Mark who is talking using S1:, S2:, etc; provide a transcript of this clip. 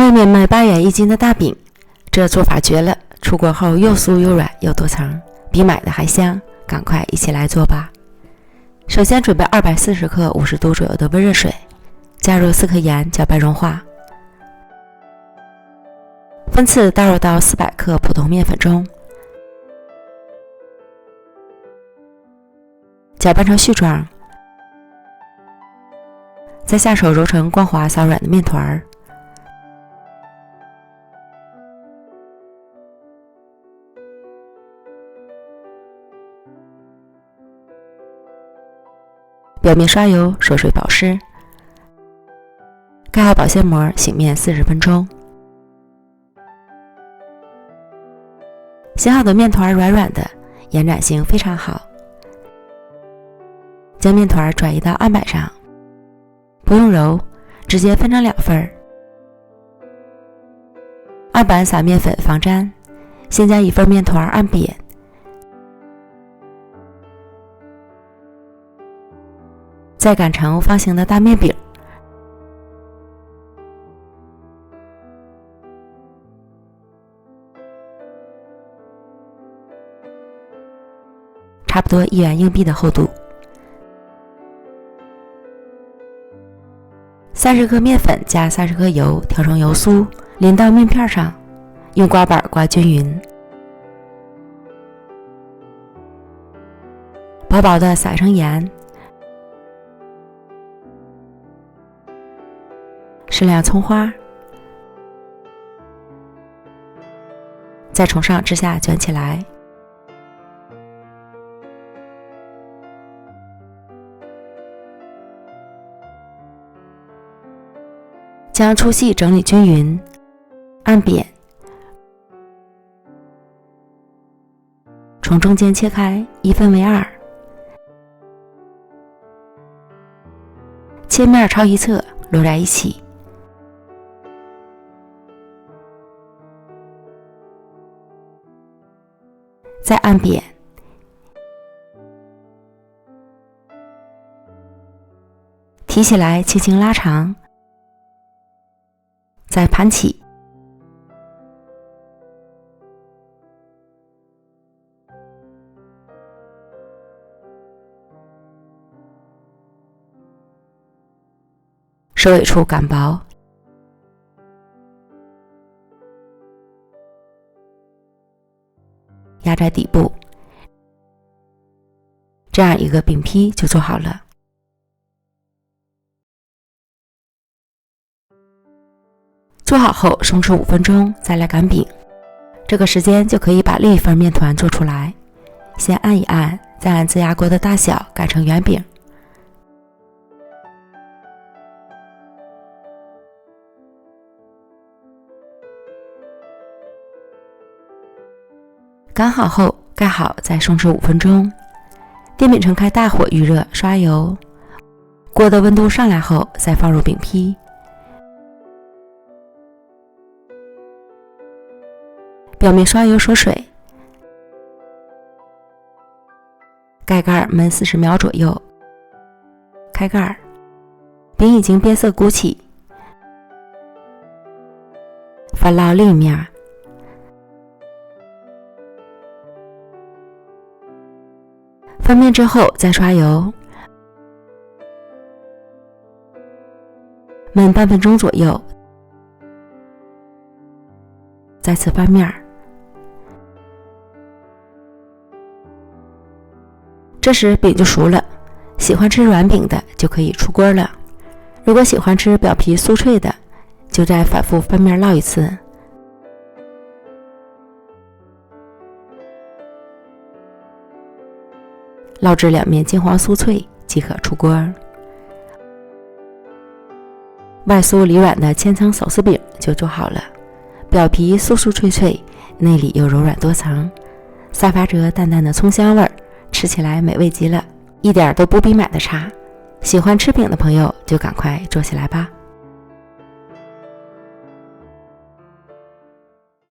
S1: 外面卖8元1斤的大饼，这做法绝了，出锅后又酥又软又多层，比买的还香，赶快一起来做吧。首先准备240克50度左右的温热水，加入4克盐，搅拌融化，分次倒入到400克普通面粉中，搅拌成絮状，再下手揉成光滑稍软的面团儿。表面刷油，锁水保湿，盖好保鲜膜，醒面40分钟。醒好的面团软软的，延展性非常好。将面团转移到案板上，不用揉，直接分成2份。案板撒面粉防粘，先将1份面团按扁，再擀成方形的大面饼。差不多1元硬币的厚度。30克面粉加30克油，调成油酥，淋到面片上，用刮板刮均匀，薄薄的撒上盐，适量葱花，再从上至下卷起来。将粗细整理均匀，按扁，从中间切开，1分为2，切面朝一侧摞在一起，再按扁，提起来轻轻拉长，再盘起，首尾处擀薄，压在底部，这样一个饼坯就做好了。做好后松弛5分钟，再来擀饼。这个时间就可以把另一份面团做出来。先按一按，再按自压锅的大小擀成圆饼。擀好后盖好，再松弛5分钟。电饼铛开大火预热，刷油。锅的温度上来后，再放入饼坯。表面刷油锁水，盖盖焖40秒左右，开盖，饼已经变色鼓起，翻烙另一面，翻面之后再刷油，焖半分钟左右，再次翻面。这时饼就熟了，喜欢吃软饼的就可以出锅了。如果喜欢吃表皮酥脆的，就再反复翻面烙一次。烙至两面金黄酥脆即可出锅。外酥里软的千层手撕饼就做好了，表皮酥酥脆脆，内里又柔软多层，散发着淡淡的葱香味儿，吃起来美味极了，一点都不比买的差。喜欢吃饼的朋友就赶快做起来吧。